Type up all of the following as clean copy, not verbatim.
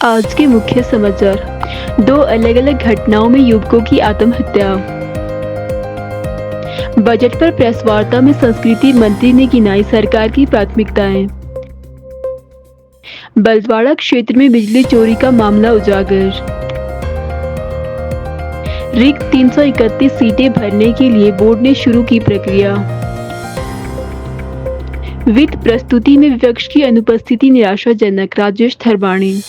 आज के मुख्य समाचार। दो अलग अलग घटनाओं में युवकों की आत्महत्या। बजट पर प्रेस वार्ता में संस्कृति मंत्री ने गिनाई सरकार की प्राथमिकताएं। बलद्वाड़ा क्षेत्र में बिजली चोरी का मामला उजागर। रिक्त 331 सीटें भरने के लिए बोर्ड ने शुरू की प्रक्रिया। वित्त प्रस्तुति में विपक्ष की अनुपस्थिति निराशाजनक, राजेश थरबाणी।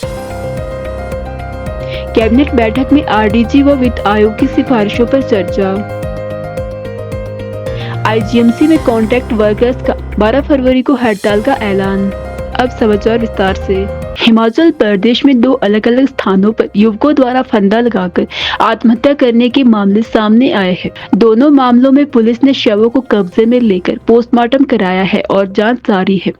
कैबिनेट बैठक में आरडीजी व वित्त आयोग की सिफारिशों पर चर्चा। आईजीएमसी में कॉन्ट्रैक्ट वर्कर्स का 12 फरवरी को हड़ताल का ऐलान। अब समाचार विस्तार से। हिमाचल प्रदेश में दो अलग अलग स्थानों पर युवकों द्वारा फंदा लगाकर आत्महत्या करने के मामले सामने आए हैं। दोनों मामलों में पुलिस ने शवों को कब्जे में लेकर पोस्टमार्टम कराया है और जांच जारी है।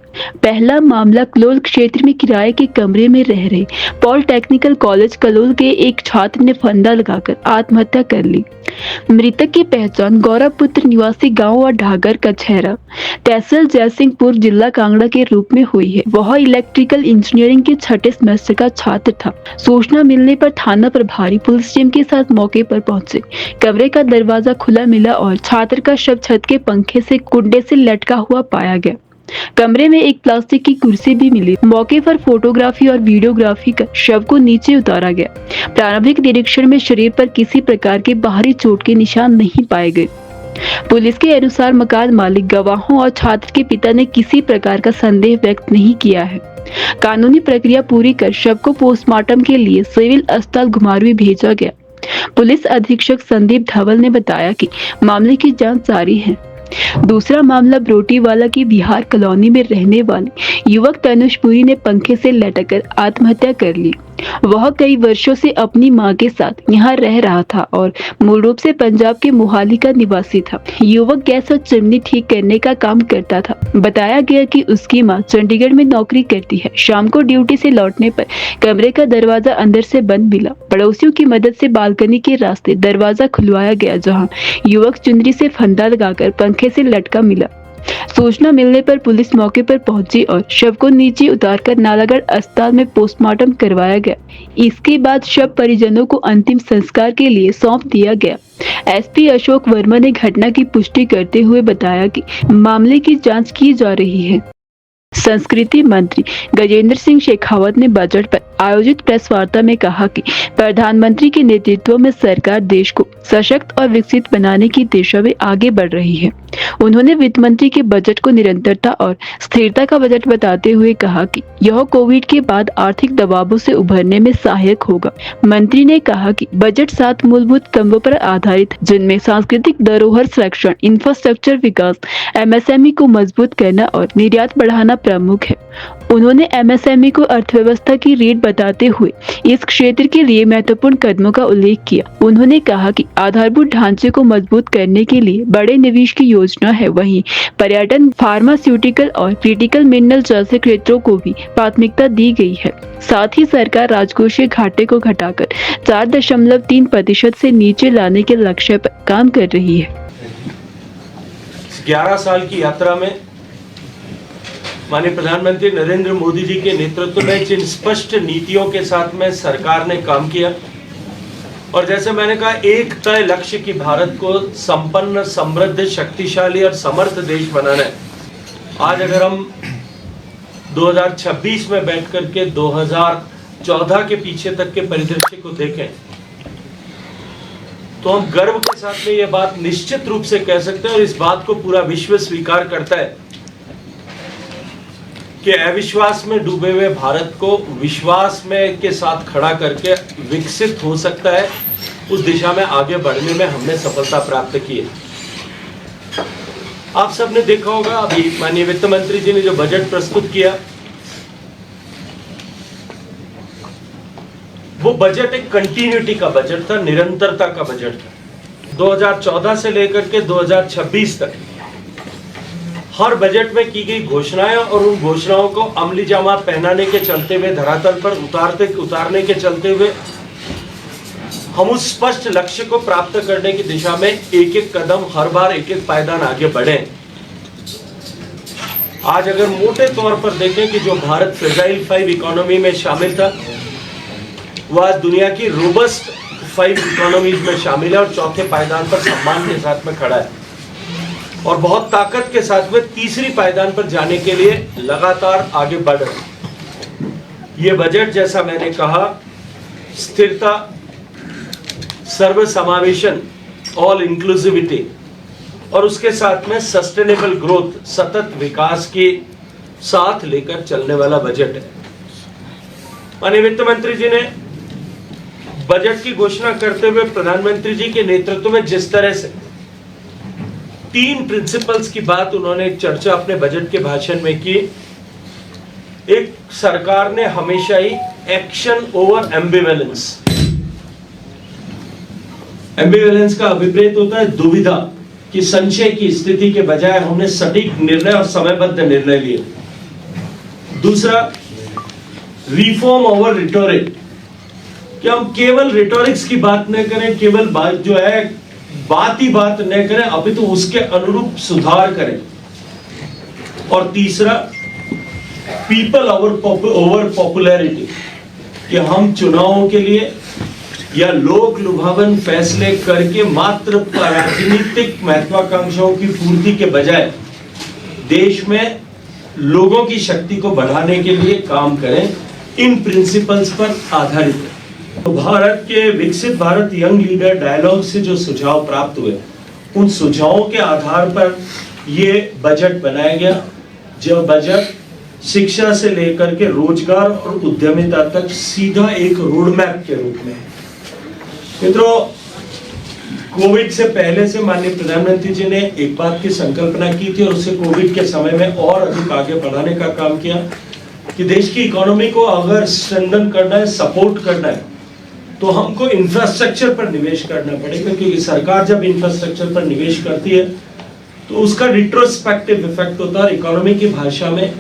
पहला मामला कलोल क्षेत्र में किराए के कमरे में रह रहे पॉलिटेक्निकल कॉलेज कलोल के एक छात्र ने फंदा लगाकर आत्महत्या कर ली। मृतक की पहचान गौरवपुत्र निवासी गांव और ढागर कचहरा तहसील जयसिंहपुर जिला कांगड़ा के रूप में हुई है। वह इलेक्ट्रिकल इंजीनियरिंग के छठे सेमेस्टर का छात्र था। सूचना मिलने पर थाना प्रभारी पुलिस टीम के साथ मौके पर पहुंचे। कमरे का दरवाजा खुला मिला और छात्र का शव छत के पंखे से कुंडे से लटका हुआ पाया गया। कमरे में एक प्लास्टिक की कुर्सी भी मिली। मौके पर फोटोग्राफी और वीडियोग्राफी कर शव को नीचे उतारा गया। प्रारंभिक निरीक्षण में शरीर पर किसी प्रकार के बाहरी चोट के निशान नहीं पाए गए। पुलिस के अनुसार मकान मालिक, गवाहों और छात्र के पिता ने किसी प्रकार का संदेह व्यक्त नहीं किया है। कानूनी प्रक्रिया पूरी कर शव को पोस्टमार्टम के लिए सिविल अस्पताल घुमारवीं भेजा गया। पुलिस अधीक्षक संदीप धवल ने बताया कि मामले की जांच जारी है। दूसरा मामला ब्रोटीवाला की बिहार कॉलोनी में रहने वाले युवक तनुषपुरी ने पंखे से लटककर आत्महत्या कर ली। वह कई वर्षों से अपनी मां के साथ यहाँ रह रहा था और मूल रूप से पंजाब के मोहाली का निवासी था। युवक गैस और चिमनी ठीक करने का काम करता था। बताया गया कि उसकी मां चंडीगढ़ में नौकरी करती है। शाम को ड्यूटी से लौटने पर कमरे का दरवाजा अंदर से बंद मिला। पड़ोसियों की मदद से बालकनी के रास्ते दरवाजा खुलवाया गया, जहाँ युवक चुनरी से फंदा लगाकर पंखे से लटका मिला। सूचना मिलने पर पुलिस मौके पर पहुंची और शव को नीचे उतारकर नालागढ़ अस्पताल में पोस्टमार्टम करवाया गया। इसके बाद शव परिजनों को अंतिम संस्कार के लिए सौंप दिया गया। एसपी अशोक वर्मा ने घटना की पुष्टि करते हुए बताया कि मामले की जांच की जा रही है। संस्कृति मंत्री गजेंद्र सिंह शेखावत ने बजट पर आयोजित प्रेस वार्ता में कहा कि प्रधानमंत्री के नेतृत्व में सरकार देश को सशक्त और विकसित बनाने की दिशा में आगे बढ़ रही है। उन्होंने वित्त मंत्री के बजट को निरंतरता और स्थिरता का बजट बताते हुए कहा कि यह कोविड के बाद आर्थिक दबावों से उभरने में सहायक होगा। मंत्री ने कहा कि बजट 7 मूलभूत स्तंभों पर आधारित है, जिनमें सांस्कृतिक धरोहर संरक्षण, इंफ्रास्ट्रक्चर विकास, एमएसएमई को मजबूत करना और निर्यात बढ़ाना प्रमुख है। उन्होंने एमएसएमई को अर्थव्यवस्था की रीढ़ बताते हुए इस क्षेत्र के लिए महत्वपूर्ण कदमों का उल्लेख किया। उन्होंने कहा कि आधारभूत ढांचे को मजबूत करने के लिए बड़े निवेश की योजना है। वहीं पर्यटन, फार्मास्यूटिकल और क्रिटिकल मिनरल जैसे क्षेत्रों को भी प्राथमिकता दी गई है। साथ ही सरकार राजकोषीय घाटे को घटाकर 4.3% से नीचे लाने के लक्ष्य पर काम कर रही है। 11 साल की यात्रा में माननीय प्रधानमंत्री नरेंद्र मोदी जी के नेतृत्व में जिन स्पष्ट नीतियों के साथ में सरकार ने काम किया और जैसे मैंने कहा, एक तय लक्ष्य की भारत को संपन्न, समृद्ध, शक्तिशाली और समर्थ देश बनाना है। आज अगर हम 2026 में बैठ करके 2014 के पीछे तक के परिदृश्य को देखें तो हम गर्व के साथ में ये बात निश्चित रूप से कह सकते हैं और इस बात को पूरा विश्व स्वीकार करता है कि अविश्वास में डूबे हुए भारत को विश्वास में के साथ खड़ा करके विकसित हो सकता है। उस दिशा में आगे बढ़ने में हमने सफलता प्राप्त की है। आप सबने देखा होगा, अभी माननीय वित्त मंत्री जी ने जो बजट प्रस्तुत किया, वो बजट एक कंटिन्यूटी का बजट था, निरंतरता का बजट था। 2014 से लेकर के 2026 तक हर बजट में की गई घोषणाएं और उन घोषणाओं को अमली जामा पहनाने के चलते हुए, धरातल पर उतारने के चलते हुए हम उस स्पष्ट लक्ष्य को प्राप्त करने की दिशा में एक एक कदम, हर बार एक एक पायदान आगे बढ़े। आज अगर मोटे तौर पर देखें कि जो भारत फ्रेजाइल 5 इकोनॉमी में शामिल था, वह दुनिया की रोबस्ट 5 इकोनॉमीज में शामिल है और चौथे पायदान पर सम्मान के साथ में खड़ा है और बहुत ताकत के साथ में तीसरी पायदान पर जाने के लिए लगातार आगे बढ़ रहा है। ये बजट, जैसा मैंने कहा, स्थिरता, सर्वसमावेशन, ऑल इंक्लूसिविटी और उसके साथ में सस्टेनेबल ग्रोथ, सतत विकास के साथ लेकर चलने वाला बजट है। माननीय वित्त मंत्री जी ने बजट की घोषणा करते हुए प्रधानमंत्री जी के नेतृत्व में जिस तरह से 3 प्रिंसिपल्स की बात उन्होंने एक चर्चा अपने बजट के भाषण में की। एक, सरकार ने हमेशा ही एक्शन ओवर एम्बिवेलेंस, एम्बिवेलेंस का अभिप्रेत होता है दुविधा कि संशय की स्थिति के बजाय हमने सटीक निर्णय और समयबद्ध निर्णय लिए। दूसरा, रिफॉर्म ओवर रिटोरिक, कि हम केवल रिटोरिक्स की बात न करें, केवल बात जो है बात ही बात न करें, अभी तो उसके अनुरूप सुधार करें। और तीसरा, पीपल ओवर पॉपुलैरिटी, कि हम चुनावों के लिए या लोक लुभावन फैसले करके मात्र राजनीतिक महत्वाकांक्षाओं की पूर्ति के बजाय देश में लोगों की शक्ति को बढ़ाने के लिए काम करें। इन प्रिंसिपल्स पर आधारित है। तो भारत के विकसित भारत यंग लीडर डायलॉग से जो सुझाव प्राप्त हुए, उन सुझावों के आधार पर ये बजट बनाया गया। जो बजट शिक्षा से लेकर के रोजगार और उद्यमिता तक सीधा एक रोड मैप के रूप में है। मित्रों, कोविड से पहले से माननीय प्रधानमंत्री जी ने एक बात की संकल्पना की थी और उसे कोविड के समय में और अधिक आगे बढ़ाने का काम किया कि देश की इकोनॉमी को अगर स्ट्रेंथन करना है, सपोर्ट करना है, तो हमको इंफ्रास्ट्रक्चर पर निवेश करना पड़ेगा। क्योंकि सरकार जब इंफ्रास्ट्रक्चर पर निवेश करती है तो उसका रिट्रोस्पेक्टिव इफेक्ट होता है। इकोनॉमी की भाषा में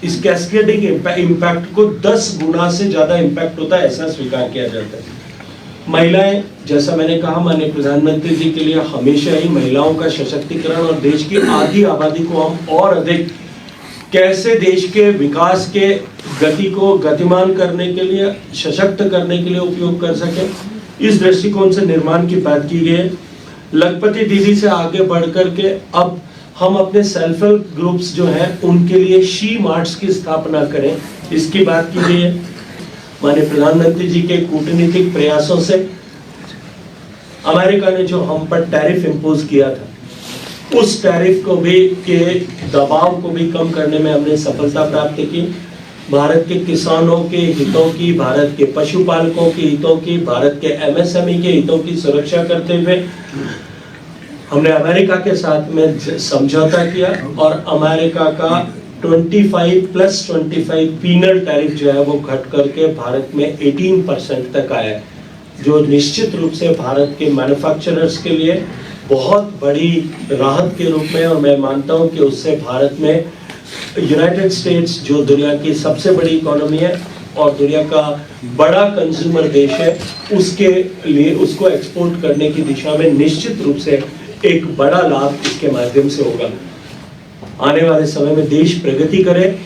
इस कैस्केडिंग इम्पैक्ट को 10 गुना से ज्यादा इम्पैक्ट होता है, ऐसा स्वीकार किया जाता है। महिलाएं, जैसा मैंने कहा, माननीय प्रधानमंत्री जी के लिए हमेशा ही महिलाओं का सशक्तिकरण और देश की आधी आबादी को हम और अधिक कैसे देश के विकास के गति को गतिमान करने के लिए, सशक्त करने के लिए उपयोग कर सके, इस दृष्टिकोण से निर्माण की बात की गई है। लखपति दीदी से आगे बढ़ करके अब हम अपने सेल्फ हेल्प ग्रुप्स जो हैं उनके लिए शी मार्ट्स की स्थापना करें, इसकी बात की गई है। माननीय प्रधानमंत्री जी के कूटनीतिक प्रयासों से अमेरिका ने जो हम पर टैरिफ इंपोज किया था, उस टैरिफ को भी के दबाव को भी कम करने में हमने सफलता प्राप्त की। भारत के किसानों के हितों की, भारत के पशुपालकों के हितों की, भारत के MSME के हितों की सुरक्षा करते हुए हमने अमेरिका के साथ में समझौता किया और अमेरिका का 25+25 पीनल टैरिफ जो है वो घट करके भारत में 18% तक आया है, जो निश्चित रूप से भारत के मैन्युफैक्चरर्स के लिए बहुत बड़ी राहत के रूप में। और मैं मानता हूं कि उससे भारत में यूनाइटेड स्टेट्स, जो दुनिया की सबसे बड़ी इकोनॉमी है और दुनिया का बड़ा कंज्यूमर देश है, उसके लिए उसको एक्सपोर्ट करने की दिशा में निश्चित रूप से एक बड़ा लाभ इसके माध्यम से होगा। आने वाले समय में देश प्रगति करे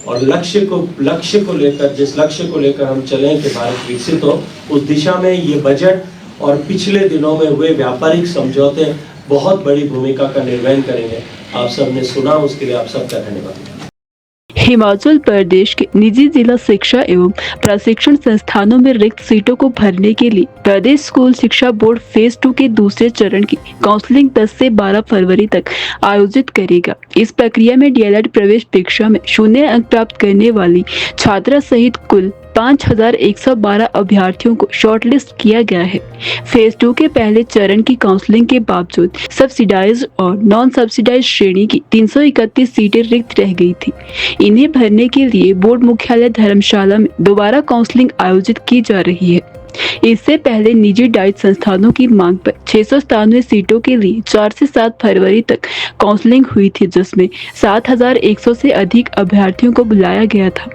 और लक्ष्य को लेकर, जिस लक्ष्य को लेकर हम चलें कि भारत विकसित हो, उस दिशा में ये बजट और पिछले दिनों में हुए व्यापारिक समझौते बहुत बड़ी भूमिका का निर्वहन करेंगे। आप सबने सुना, उसके लिए आप सबका धन्यवाद। हिमाचल प्रदेश के निजी जिला शिक्षा एवं प्रशिक्षण संस्थानों में रिक्त सीटों को भरने के लिए प्रदेश स्कूल शिक्षा बोर्ड फेज 2 के दूसरे चरण की काउंसलिंग 10 से 12 फरवरी तक आयोजित करेगा। इस प्रक्रिया में DLED प्रवेश परीक्षा में 0 अंक प्राप्त करने वाली छात्रा सहित कुल 5112 अभ्यर्थियों को शॉर्टलिस्ट किया गया है। फेज 2 के पहले चरण की काउंसलिंग के बावजूद सब्सिडाइज्ड और नॉन सब्सिडाइज्ड श्रेणी की 331 सीटें रिक्त रह गई थी। इन्हें भरने के लिए बोर्ड मुख्यालय धर्मशाला में दोबारा काउंसलिंग आयोजित की जा रही है। इससे पहले निजी डाइट संस्थानों की मांग पर 697 सीटों के लिए 4 से 7 फरवरी तक काउंसलिंग हुई थी, जिसमें 7,100 से अधिक अभ्यर्थियों को बुलाया गया था।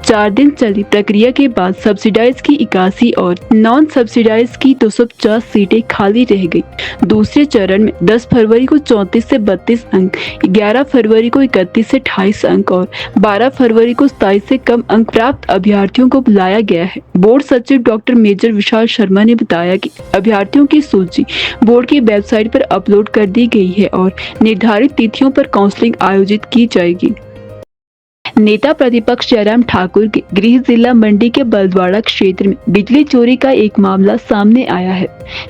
4 दिन चली प्रक्रिया के बाद सब्सिडाइज की 81 और नॉन सब्सिडाइज की 250 सीटें खाली रह गई। दूसरे चरण में 10 फरवरी को 34 से 32 अंक, 11 फरवरी को 31 से 28 अंक और 12 फरवरी को 27 से कम अंक प्राप्त अभ्यर्थियों को बुलाया गया है। बोर्ड सचिव डॉक्टर मेजर विशाल शर्मा ने बताया कि अभ्यर्थियों की सूची बोर्ड की वेबसाइट पर अपलोड कर दी गई है और निर्धारित तिथियों पर काउंसलिंग आयोजित की जाएगी। नेता प्रतिपक्ष जयराम ठाकुर के गृह जिला मंडी के बलद्वाड़ा क्षेत्र में बिजली चोरी का एक मामला सामने आया है,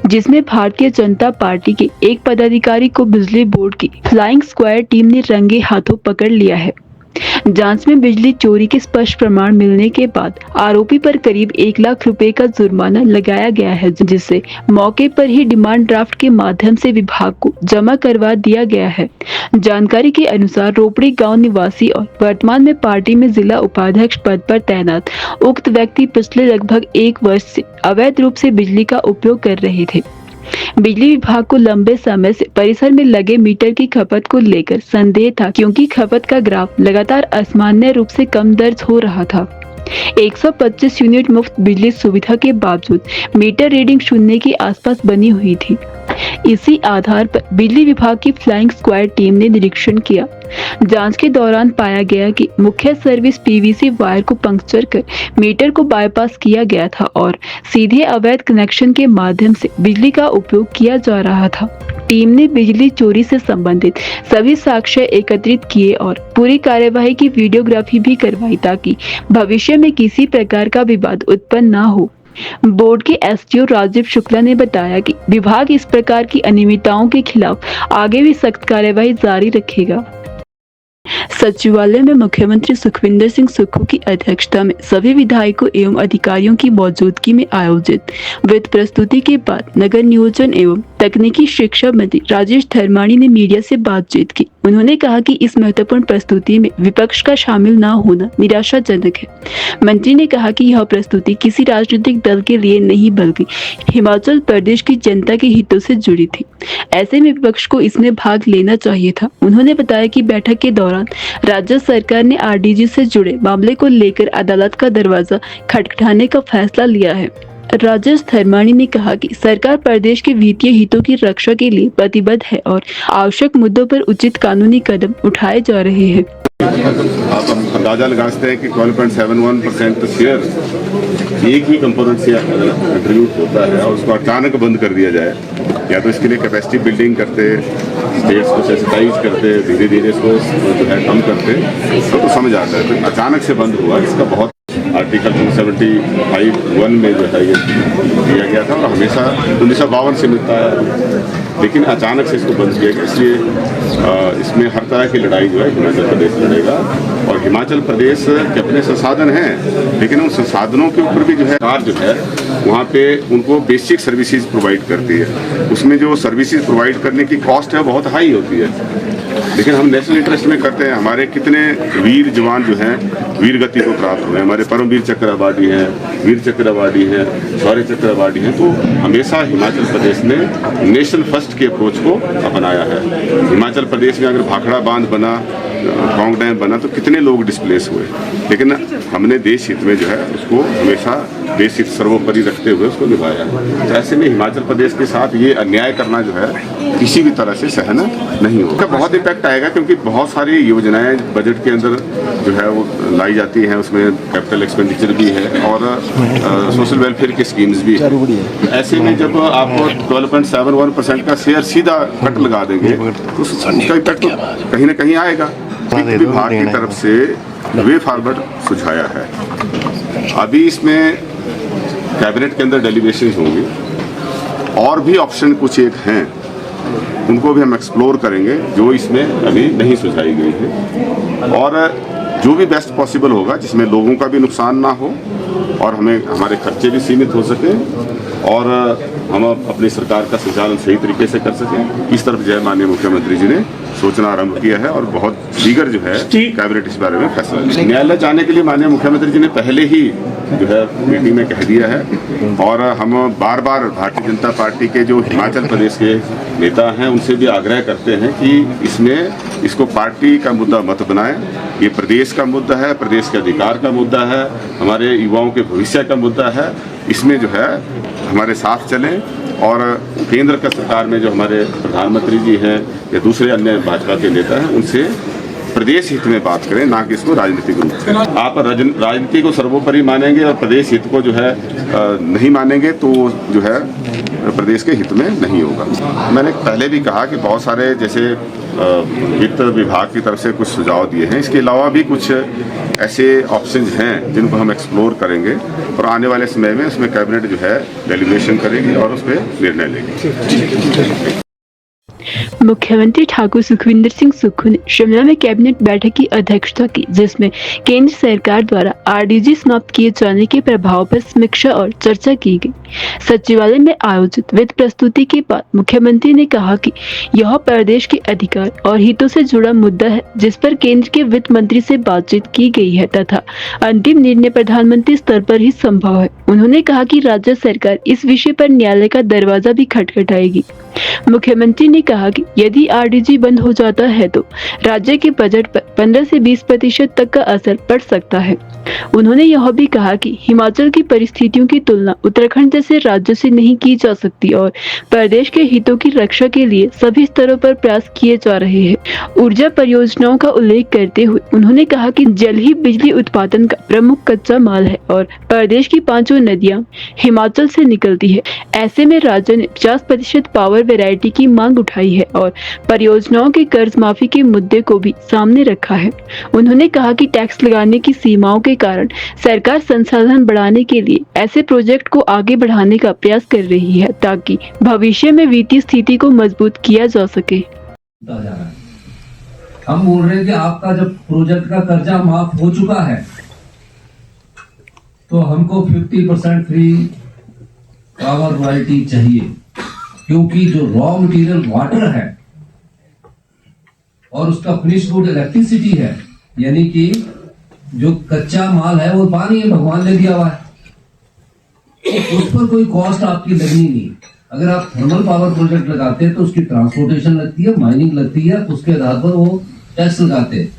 जिसमें भारतीय जनता पार्टी के एक पदाधिकारी को बिजली बोर्ड की फ्लाइंग स्क्वाड टीम ने रंगे हाथों पकड़ लिया है। जांच में बिजली चोरी के स्पष्ट प्रमाण मिलने के बाद आरोपी पर करीब 1 लाख रुपए का जुर्माना लगाया गया है, जिसे मौके पर ही डिमांड ड्राफ्ट के माध्यम से विभाग को जमा करवा दिया गया है। जानकारी के अनुसार रोपड़ी गांव निवासी और वर्तमान में पार्टी में जिला उपाध्यक्ष पद पर तैनात उक्त व्यक्ति पिछले लगभग 1 वर्ष से अवैध रूप से बिजली का उपयोग कर रहे थे। बिजली विभाग को लंबे समय से परिसर में लगे मीटर की खपत को लेकर संदेह था, क्योंकि खपत का ग्राफ लगातार असामान्य रूप से कम दर्ज हो रहा था। 125 यूनिट मुफ्त बिजली सुविधा के बावजूद मीटर रीडिंग शून्य के आसपास बनी हुई थी। इसी आधार पर बिजली विभाग की फ्लाइंग स्क्वाड टीम ने निरीक्षण किया। जांच के दौरान पाया गया कि मुख्य सर्विस पीवीसी वायर को पंक्चर कर मीटर को बाईपास किया गया था और सीधे अवैध कनेक्शन के माध्यम से बिजली का उपयोग किया जा रहा था। टीम ने बिजली चोरी से संबंधित सभी साक्ष्य एकत्रित किए और पूरी कार्यवाही की वीडियोग्राफी भी करवाई, ताकि भविष्य में किसी प्रकार का विवाद उत्पन्न न हो। बोर्ड के एसडीओ राजीव शुक्ला ने बताया कि विभाग इस प्रकार की अनियमितताओं के खिलाफ आगे भी सख्त कार्यवाही जारी रखेगा। सचिवालय में मुख्यमंत्री सुखविंदर सिंह सुक्खू की अध्यक्षता में सभी विधायकों एवं अधिकारियों की मौजूदगी में आयोजित वित्त प्रस्तुति के बाद नगर नियोजन एवं तकनीकी शिक्षा मंत्री राजेश धर्माणी ने मीडिया से बातचीत की। उन्होंने कहा कि इस महत्वपूर्ण प्रस्तुति में विपक्ष का शामिल न होना निराशाजनक है। मंत्री ने कहा कि यह प्रस्तुति किसी राजनीतिक दल के लिए नहीं, बल्कि हिमाचल प्रदेश की जनता के हितों से जुड़ी थी। ऐसे में विपक्ष को इसमें भाग लेना चाहिए था। उन्होंने बताया कि बैठक के दौरान राज्य सरकार ने आरडीजी से जुड़े मामले को लेकर अदालत का दरवाजा खटखटाने का फैसला लिया है। राजेश धर्माणी ने कहा कि सरकार प्रदेश के वित्तीय हितों की रक्षा के लिए प्रतिबद्ध है और आवश्यक मुद्दों पर उचित कानूनी कदम उठाए जा रहे हैं। आप अंदाजा लगा सकते हैं कि 12.71% शेयर एक ही कंपोनेंट से कंट्रीब्यूट होता है और उसको अचानक बंद कर दिया जाए, या तो इसके लिए कैपेसिटी बिल्डिंग करते, स्टेट्स को सेंसिटाइज करते, धीरे धीरे इसको जो है कम करते, तो समझ आता है। तो अचानक से बंद हुआ, इसका बहुत आर्टिकल 275(1) में जो है ये दिया गया था और हमेशा 1952 से मिलता है, लेकिन अचानक से इसको बंद किया गया। इसलिए इसमें हर तरह की लड़ाई जो है हिमाचल प्रदेश लड़ेगा, और हिमाचल प्रदेश के अपने संसाधन हैं, लेकिन उन संसाधनों के ऊपर भी जो है सरकार जो है वहाँ पे उनको बेसिक सर्विसेज प्रोवाइड करती है। उसमें जो सर्विसेज प्रोवाइड करने की कॉस्ट है बहुत हाई होती है, लेकिन हम नेशनल इंटरेस्ट में करते हैं। हमारे कितने वीर जवान जो हैं वीर गति को प्राप्त हुए, हमारे परमवीर चक्र अवार्डी हैं, वीर चक्र अवार्डी हैं, शौर्य चक्र अवार्डी हैं। तो हमेशा हिमाचल प्रदेश ने नेशनल फर्स्ट के अप्रोच को अपनाया है। हिमाचल प्रदेश में अगर भाखड़ा बांध बना, टोंक डैम बना, तो कितने लोग डिस्प्लेस हुए, लेकिन हमने देश हित में जो है उसको हमेशा देश हित सर्वोपरि रखते हुए उसको निभाया है। तो ऐसे में हिमाचल प्रदेश के साथ ये अन्याय करना जो है किसी भी तरह से सहन नहीं होगा। बहुत इम्पैक्ट आएगा, क्योंकि बहुत सारी योजनाएं बजट के अंदर जो है वो लाई जाती हैं, उसमें कैपिटल एक्सपेंडिचर भी है और सोशल वेलफेयर की स्कीम्स भी है। ऐसे में जब आपको 12.71% का शेयर सीधा कट लगा देंगे तो उसका इम्पैक्ट कहीं ना कहीं आएगा। विभाग की तरफ से वे फॉरवर्ड सुझाया है। अभी इसमें कैबिनेट के अंदर डेलीब्रेशन होंगे और भी ऑप्शन कुछ एक हैं, उनको भी हम एक्सप्लोर करेंगे जो इसमें अभी नहीं सुझाई गई है, और जो भी बेस्ट पॉसिबल होगा जिसमें लोगों का भी नुकसान ना हो और हमें हमारे खर्चे भी सीमित हो सके और हम अपनी सरकार का संचालन सही तरीके से कर सकें। इस तरफ जो है माननीय मुख्यमंत्री जी ने सोचना आरंभ किया है और बहुत शीघ्र जो है कैबिनेट इस बारे में फैसला लेगी। न्यायालय जाने के लिए माननीय मुख्यमंत्री जी ने पहले ही जो है मीटिंग में कह दिया है और हम बार बार भारतीय जनता पार्टी के जो हिमाचल प्रदेश के नेता हैं उनसे भी आग्रह करते हैं कि इसको पार्टी का मुद्दा मत बनाएं। ये प्रदेश का मुद्दा है, प्रदेश के अधिकार का मुद्दा है, हमारे युवाओं के भविष्य का मुद्दा है। इसमें जो है हमारे साथ चलें और केंद्र का सरकार में जो हमारे प्रधानमंत्री जी हैं या दूसरे अन्य भाजपा के नेता हैं उनसे प्रदेश हित में बात करें, ना कि इसको राजनीतिक रूप से। आप राजनीति को सर्वोपरि मानेंगे और प्रदेश हित को जो है नहीं मानेंगे तो जो है प्रदेश के हित में नहीं होगा। मैंने पहले भी कहा कि बहुत सारे जैसे वित्त विभाग की तरफ से कुछ सुझाव दिए हैं, इसके अलावा भी कुछ ऐसे ऑप्शंस हैं जिनको हम एक्सप्लोर करेंगे और आने वाले समय में उसमें कैबिनेट जो है डेलिब्रेशन करेगी और उस पर निर्णय लेगी। मुख्यमंत्री ठाकुर सुखविंदर सिंह सुक्खू ने शिमला में कैबिनेट बैठक की अध्यक्षता की, जिसमें केंद्र सरकार द्वारा आरडीजी समाप्त किए जाने के प्रभाव पर समीक्षा और चर्चा की गई। सचिवालय में आयोजित वित्त प्रस्तुति के बाद मुख्यमंत्री ने कहा कि यह प्रदेश के अधिकार और हितों से जुड़ा मुद्दा है, जिस पर केंद्र के वित्त मंत्री से बातचीत की गई है तथा अंतिम निर्णय प्रधानमंत्री स्तर पर ही संभव है। उन्होंने कहा कि राज्य सरकार इस विषय पर न्यायालय का दरवाजा भी खटखटाएगी। मुख्यमंत्री ने कहा कि यदि आरडीजी बंद हो जाता है तो राज्य के बजट पर 15 से 20% तक का असर पड़ सकता है। उन्होंने यह भी कहा कि हिमाचल की परिस्थितियों की तुलना उत्तराखंड जैसे राज्यों से नहीं की जा सकती और प्रदेश के हितों की रक्षा के लिए सभी स्तरों पर प्रयास किए जा रहे हैं। ऊर्जा परियोजनाओं का उल्लेख करते हुए उन्होंने कहा कि जल ही बिजली उत्पादन का प्रमुख कच्चा माल है और प्रदेश की 5 नदियां हिमाचल से निकलती है। ऐसे में राज्य ने 50% पावर वैरायटी की मांग उठाई है और परियोजनाओं के कर्ज माफी के मुद्दे को भी सामने रखा है। उन्होंने कहा कि टैक्स लगाने की सीमाओं के कारण सरकार संसाधन बढ़ाने के लिए ऐसे प्रोजेक्ट को आगे बढ़ाने का प्रयास कर रही है ताकि भविष्य में वित्तीय स्थिति को मजबूत किया जा सके। हम बोल रहे हैं कि आपका जब प्रोजेक्ट का कर्जा माफ हो चुका है तो हमको 50% फ्री पावर रॉयल्टी चाहिए, क्योंकि जो रॉ मटेरियल वाटर है और उसका फिनिश गुड इलेक्ट्रिसिटी है, यानी कि जो कच्चा माल है वो पानी है, भगवान ने दिया हुआ है, तो उस पर कोई कॉस्ट आपकी लगनी नहीं। अगर आप थर्मल पावर प्रोजेक्ट लगाते हैं तो उसकी ट्रांसपोर्टेशन लगती है, माइनिंग लगती है, उसके आधार पर वो टैक्स लगाते हैं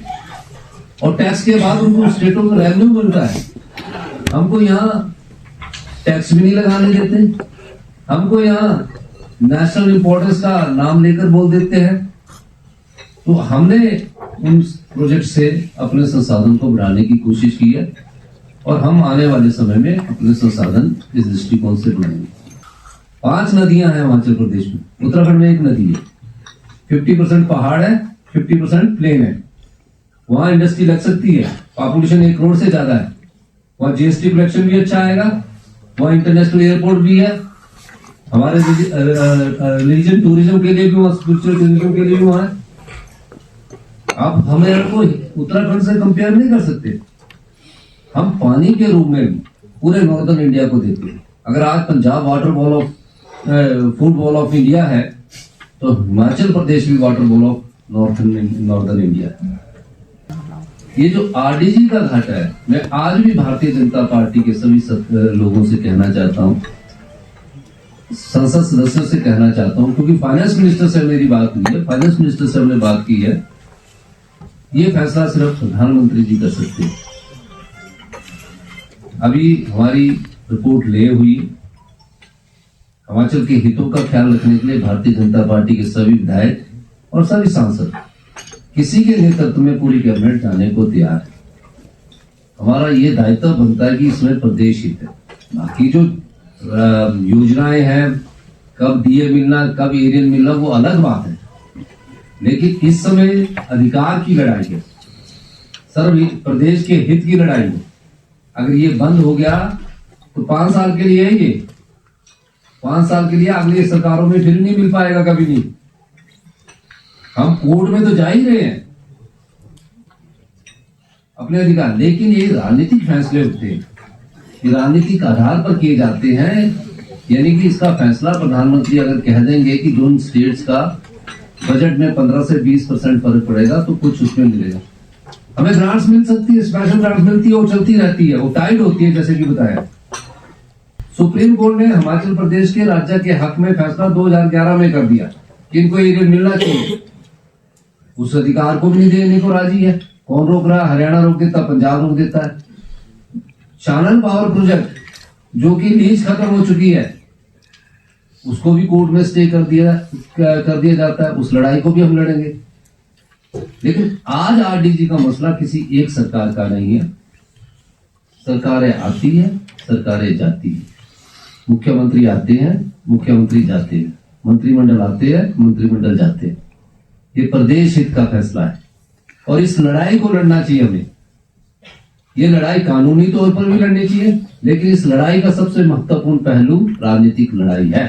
और टैक्स के बाद उनको स्टेटों को रेवेन्यू मिलता है। हमको यहाँ टैक्स भी नहीं लगाने देते, हमको यहाँ नेशनल इंपॉर्टेंस का नाम लेकर बोल देते हैं। तो हमने उन प्रोजेक्ट से अपने संसाधन को बढ़ाने की कोशिश की है और हम आने वाले समय में अपने संसाधन इस दृष्टिकोण से बढ़ाएंगे। 5 नदियां हैं हिमाचल प्रदेश में, उत्तराखंड में 1 नदी है, 50% पहाड़ है, 50% प्लेन है। वहां इंडस्ट्री लग सकती है, पॉपुलेशन 1 करोड़ से ज्यादा है, वहां जीएसटी कलेक्शन भी अच्छा आएगा, वहां इंटरनेशनल एयरपोर्ट भी है, हमारे रिलीजन टूरिज्म के लिए भी वहां, स्पिरिचुअल टूरिज्म के लिए भी वहां है। आप हमें को उत्तराखंड से कंपेयर नहीं कर सकते। हम पानी के रूप में पूरे नॉर्दर्न इंडिया को देते हैं। अगर आज Punjab water ball of food ball of India है तो हिमाचल प्रदेश भी water ball of northern India है। ये जो आरडीजी का घाटा है, मैं आज भी भारतीय जनता पार्टी के सभी लोगों से कहना चाहता हूं, संसद सदस्यों से कहना चाहता हूं, क्योंकि फाइनेंस मिनिस्टर से मेरी बात हुई है, फाइनेंस मिनिस्टर से हमने बात की है, ये फैसला सिर्फ प्रधानमंत्री जी कर सकते हैं। अभी हमारी रिपोर्ट ले हुई, हिमाचल के हितों का ख्याल रखने के लिए भारतीय जनता पार्टी के सभी विधायक और सभी सांसद किसी के नेतृत्व में पूरी कैबिनेट जाने को तैयार है। हमारा ये दायित्व बनता है कि इसमें प्रदेश हित है। बाकी जो योजनाएं हैं, कब डीए मिलना, कब एरियन मिलना, वो अलग बात है, लेकिन इस समय अधिकार की लड़ाई है, सर्व प्रदेश के हित की लड़ाई है। अगर ये बंद हो गया तो 5 साल के लिए है, ये 5 साल के लिए अगली सरकारों में फिर नहीं मिल पाएगा, कभी नहीं। हम कोर्ट में तो जा ही रहे हैं अपने अधिकार, लेकिन ये राजनीतिक फैसले होते हैं, ये राजनीतिक आधार पर किए जाते हैं। यानी कि इसका फैसला प्रधानमंत्री अगर कह देंगे कि जो स्टेट्स का बजट में 15 से 20% फर्क पड़ेगा तो कुछ उसमें मिलेगा। हमें ग्रांट्स मिल सकती है, स्पेशल ग्रांट्स मिलती है, वो चलती रहती है, वो टाइट होती है जैसे कि बताया। सुप्रीम कोर्ट ने हिमाचल प्रदेश के राज्य के हक में फैसला 2011 में कर दिया कि इनको ये मिलना चाहिए। उस अधिकार को भी नहीं देने को राजी है। कौन रोक रहा है? हरियाणा रोक देता, पंजाब रोक देता है। चानन पावर प्रोजेक्ट जो कि लीज खत्म हो चुकी है उसको भी कोर्ट में स्टे कर दिया जाता है। उस लड़ाई को भी हम लड़ेंगे। लेकिन आज आरडीजी का मसला किसी एक सरकार का नहीं है। सरकारें आती है, सरकारें जाती है, मुख्यमंत्री आते हैं, मुख्यमंत्री जाते हैं, मंत्रिमंडल आते हैं, मंत्रिमंडल जाते हैं। ये प्रदेश हित का फैसला है और इस लड़ाई को लड़ना चाहिए हमें। ये लड़ाई कानूनी तौर पर भी लड़नी चाहिए, लेकिन इस लड़ाई का सबसे महत्वपूर्ण पहलू राजनीतिक लड़ाई है।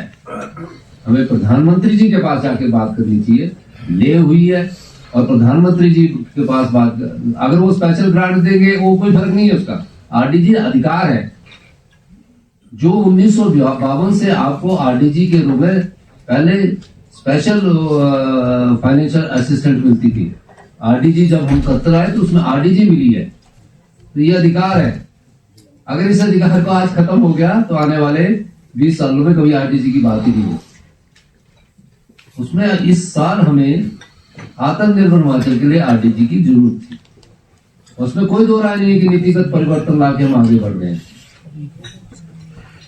हमें प्रधानमंत्री जी के पास जाके बात करनी चाहिए। ले हुई है और प्रधानमंत्री जी के पास बात, अगर वो स्पेशल ग्रांट देंगे वो कोई फर्क नहीं है उसका। आरडीजी अधिकार है जो 1952 से आपको आरडीजी के रूप में पहले स्पेशल फाइनेंशियल असिस्टेंट मिलती थी। आरडीजी जब हम करते आए तो उसमें आरडीजी मिली है, तो ये अधिकार है। अगर इस अधिकार को आज खत्म हो गया तो आने वाले 20 सालों में कभी आरडीजी की बात ही नहीं होगी। उसमें इस साल हमें आत्मनिर्भर हिमाचल के लिए आरडीजी की जरूरत थी। उसमें कोई दो राय नहीं है कि नीतिगत परिवर्तन लाके हम आगे बढ़ रहे हैं।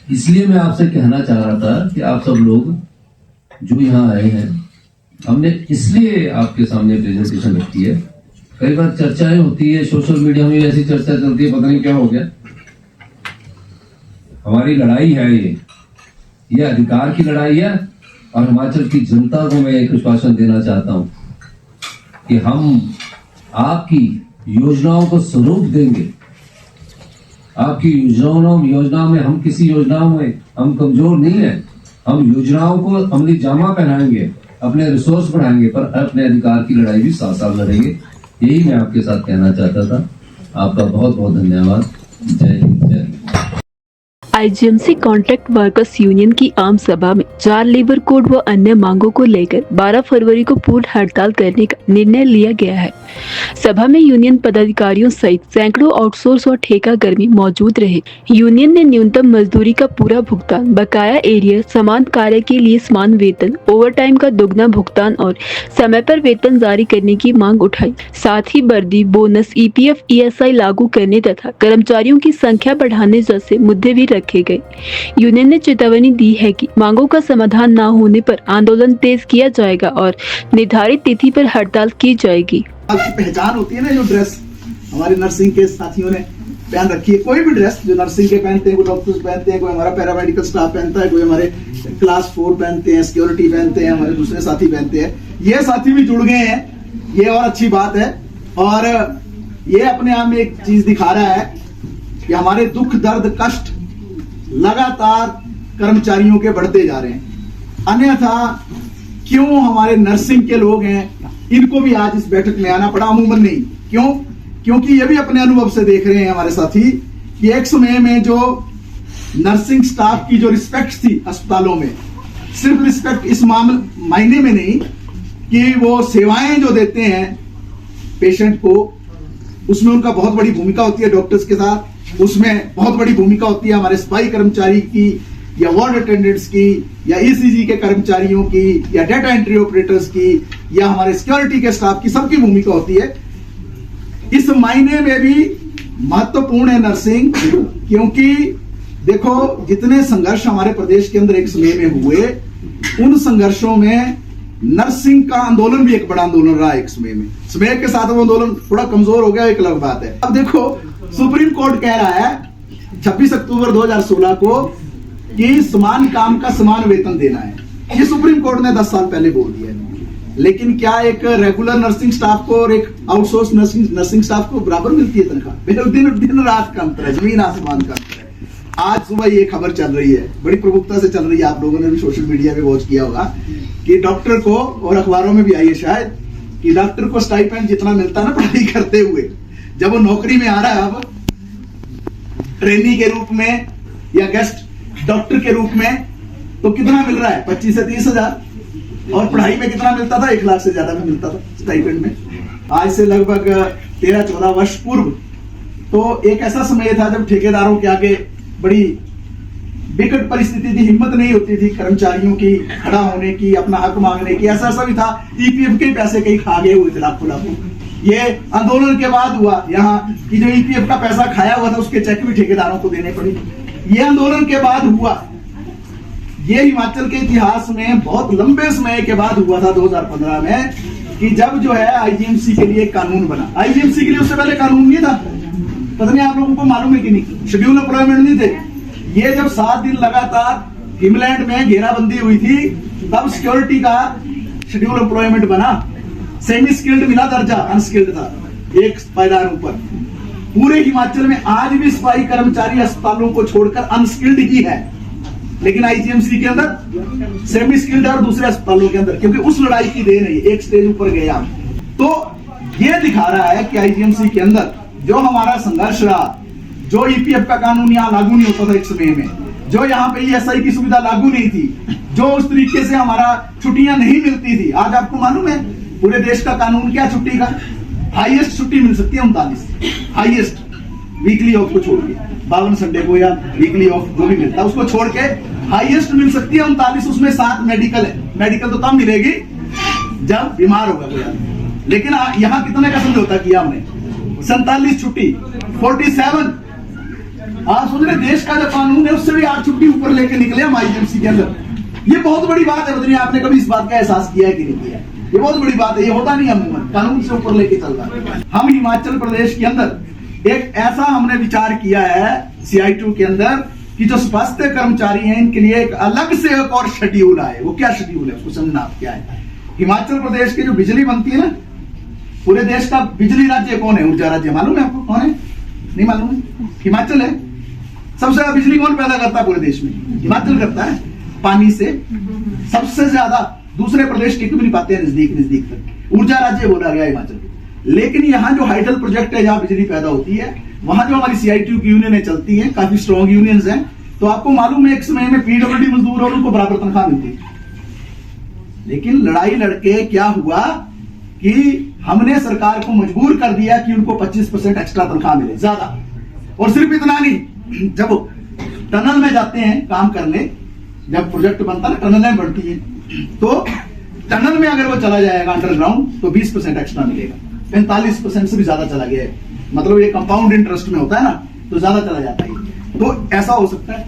इसलिए मैं आपसे कहना चाह रहा था कि आप सब लोग जो यहाँ आए हैं, हमने इसलिए आपके सामने प्रेजेंटेशन रखी है। कई बार चर्चाएं होती है सोशल मीडिया में, ऐसी चर्चा चलती है, पता नहीं क्या हो गया। हमारी लड़ाई है ये अधिकार की लड़ाई है। और हिमाचल की जनता को मैं एक आश्वासन देना चाहता हूं कि हम आपकी योजनाओं को स्वरूप देंगे। आपकी योजनाओं में हम किसी योजनाओं में हम कमजोर नहीं है। हम योजनाओं को अमली जामा पहनाएंगे, अपने रिसोर्स बढ़ाएंगे, पर अपने अधिकार की लड़ाई भी साथ साथ लड़ेंगे। यही मैं आपके साथ कहना चाहता था। आपका बहुत बहुत धन्यवाद। जय हिंद, जय Hind. IGMC contract workers union की आम सभा में 4 लेबर कोड व अन्य मांगों को लेकर 12 फरवरी को पूर्ण हड़ताल करने का निर्णय लिया गया है। सभा में यूनियन पदाधिकारियों सहित सैकड़ों आउटसोर्स और ठेका कर्मी मौजूद रहे। यूनियन ने न्यूनतम मजदूरी का पूरा भुगतान, बकाया एरियर, समान कार्य के लिए समान वेतन, ओवरटाइम का दोगुना भुगतान और समय पर वेतन जारी करने की मांग उठाई। साथ ही वर्दी, बोनस, ईपीएफ, ईएसआई लागू करने तथा कर्मचारियों की संख्या बढ़ाने जैसे मुद्दे भी रखे गए। यूनियन ने चेतावनी दी है कि मांगों का समाधान न होने पर आंदोलन तेज किया जाएगा और निर्धारित तिथि पर हड़ताल की जाएगी। आपकी पहचान होती है ना, जो ड्रेस हमारे नर्सिंग के साथियों ने पहन रखी है, कोई भी ड्रेस जो नर्सिंग के पहनते हैं, कोई डॉक्टर्स पहनते हैं, कोई हमारा पैरामेडिकल स्टाफ पहनता है, कोई हमारे क्लास 4 पहनते हैं, सिक्योरिटी पहनते हैं, हमारे दूसरे साथी पहनते हैं। ये साथी भी जुड़ गए हैं, ये और अच्छी बात है। और ये अपने आप में एक चीज दिखा रहा है कि हमारे दुख, दर्द, कष्ट लगातार कर्मचारियों के बढ़ते जा रहे हैं। अन्यथा क्यों हमारे नर्सिंग के लोग हैं, इनको भी आज इस बैठक में आना पड़ा, अमूमन नहीं। क्यों? क्योंकि ये भी अपने अनुभव से देख रहे हैं हमारे साथी कि एक समय में जो नर्सिंग स्टाफ की जो रिस्पेक्ट थी अस्पतालों में, सिर्फ रिस्पेक्ट इस मायने में नहीं कि वो सेवाएं जो देते हैं पेशेंट को, उसमें उनका बहुत बड़ी भूमिका होती है। डॉक्टर्स के साथ उसमें बहुत बड़ी भूमिका होती है हमारे सफाई कर्मचारी की, या वार्ड अटेंडेंट्स की, या ईसीजी के कर्मचारियों की, या डेटा एंट्री ऑपरेटर्स की, या हमारे सिक्योरिटी के स्टाफ की, सबकी भूमिका होती है। इस मायने में भी महत्वपूर्ण है नर्सिंग, क्योंकि देखो जितने संघर्ष हमारे प्रदेश के अंदर एक समय में हुए, उन संघर्षों में नर्सिंग का आंदोलन भी एक बड़ा आंदोलन रहा एक समय में। समय के साथ वो आंदोलन थोड़ा कमजोर हो गया, एक अलग बात है। अब देखो सुप्रीम कोर्ट कह रहा है 26 अक्टूबर 2016 को कि समान काम का समान वेतन देना है। ये सुप्रीम कोर्ट ने 10 साल पहले बोल दिया है। लेकिन क्या एक रेगुलर नर्सिंग स्टाफ को और एक आउटसोर्स नर्सिंग स्टाफ को बराबर मिलती है तनख्वाह? दिन रात का अंतर है, जमीन आसमान का अंतर है। आज सुबह ये खबर चल रही है, बड़ी प्रमुखता से चल रही है, आप लोगों ने भी सोशल मीडिया पे वॉच किया होगा कि डॉक्टर को, और अखबारों में भी आई है शायद, कि डॉक्टर को स्टाइपेंड जितना मिलता है ना पढ़ाई करते हुए, जब वो नौकरी में आ रहा है अब ट्रेनी के रूप में या गेस्ट डॉक्टर के रूप में, तो कितना मिल रहा है? 25 से 30 हजार। और पढ़ाई में कितना मिलता था? 1 लाख से ज्यादा में मिलता था स्टाइपेंड में। आज से लगभग 13-14 वर्ष पूर्व तो एक ऐसा समय था जब ठेकेदारों के आगे बड़ी विकट परिस्थिति थी, हिम्मत नहीं होती थी कर्मचारियों की खड़ा होने की, अपना हक मांगने की। ऐसा भी था, ईपीएफ के पैसे कहीं खा गए हुए थे लाखों लाखों। ये आंदोलन के बाद हुआ यहाँ कि जो ईपीएफ का पैसा खाया हुआ था उसके चेक भी ठेकेदारों को देने पड़े। ये आंदोलन के बाद हुआ। ये हिमाचल के इतिहास में बहुत लंबे समय के बाद हुआ था 2015 में कि जब जो है आईजीएमसी के लिए कानून बना। आईजीएमसी के लिए उससे पहले कानून नहीं था, पता नहीं आप लोगों को मालूम है कि नहीं, शेड्यूल एम्प्लॉयमेंट नहीं थे। ये जब 7 दिन लगातार हिमलैंड में घेराबंदी हुई थी तब सिक्योरिटी का शेड्यूल एम्प्लॉयमेंट बना। सेमी स्किल्ड मिला दर्जा, अनस्किल्ड था एक पायदान ऊपर। पूरे हिमाचल में आज भी सिपाही कर्मचारी अस्पतालों को छोड़कर अनस्किल्ड ही है, लेकिन आईजीएमसी के अंदर सेमी स्किल्ड और दूसरे अस्पतालों के अंदर, क्योंकि उस लड़ाई की देन है, एक स्टेज ऊपर गया। तो ये दिखा रहा है कि आईजीएमसी के अंदर जो हमारा संघर्ष रहा, जो ईपीएफ का कानून यहाँ लागू नहीं होता था एक समय में, जो यहाँ पे ईएसआई की सुविधा लागू नहीं थी, जो उस तरीके से हमारा छुट्टियां नहीं मिलती थी। आज आपको मालूम है पूरे देश का कानून क्या छुट्टी का? हाईएस्ट छुट्टी मिल सकती है 39, हाईएस्ट वीकली ऑफ को छोड़ के, 52 संडे को या वीकली ऑफ जो भी मिलता है उसको छोड़ के हाईएस्ट मिल सकती है 39। उसमें 7 मेडिकल है। मेडिकल तो तब मिलेगी जब बीमार होगा कोई आदमी। लेकिन यहाँ कितने का समझौता किया हमने? 47 छुट्टी, 47। आप सोच रहे देश का जो कानून है उससे भी 8 छुट्टी ऊपर लेके निकले हम आईजीएमसी के अंदर। ये बहुत बड़ी बात है। बताइए आपने कभी इस बात का एहसास किया है कि नहीं किया? ये बहुत बड़ी बात है। ये होता नहीं, हम कानून से ऊपर लेके चल रहा है। हम हिमाचल प्रदेश के अंदर एक ऐसा हमने विचार किया है CI2 के अंदर कि जो स्वास्थ्य कर्मचारी हैं इनके लिए एक अलग से एक और शेड्यूल आए। वो क्या शेड्यूल है उसको समझना आप क्या है। हिमाचल प्रदेश की जो बिजली बनती है ना, पूरे देश का बिजली राज्य कौन है? ऊर्जा राज्य। मालूम है आपको कौन है? नहीं मालूम है? हिमाचल है। सबसे ज्यादा बिजली कौन पैदा करता है पूरे देश में? हिमाचल करता है, पानी से सबसे ज्यादा। दूसरे प्रदेश टिक भी नहीं पाते हैं नजदीक तक। ऊर्जा राज्य बोला गया हिमाचल। लेकिन यहाँ जो हाइडल प्रोजेक्ट है जहाँ बिजली पैदा होती है, वहां जो हमारी CI2 की यूनियन चलती है, काफी स्ट्रॉन्ग यूनियंस हैं। तो आपको मालूम है एक समय में PWD मजदूर और उनको बराबर तनख्वाह मिलती है। लेकिन लड़ाई लड़के क्या हुआ कि हमने सरकार को मजबूर कर दिया कि उनको 25% एक्स्ट्रा तनख्वाह मिले, ज्यादा। और सिर्फ इतना नहीं, जब टनल में जाते हैं काम करने, जब प्रोजेक्ट बनता है ना, टनलें बढ़ती है, तो टनल में अगर वो चला जाएगा अंडरग्राउंड तो 20% एक्स्ट्रा मिलेगा। 45% से भी ज्यादा चला गया है। मतलब ये कंपाउंड इंटरेस्ट में होता है ना, तो ज्यादा चला जाता है। तो ऐसा हो सकता है।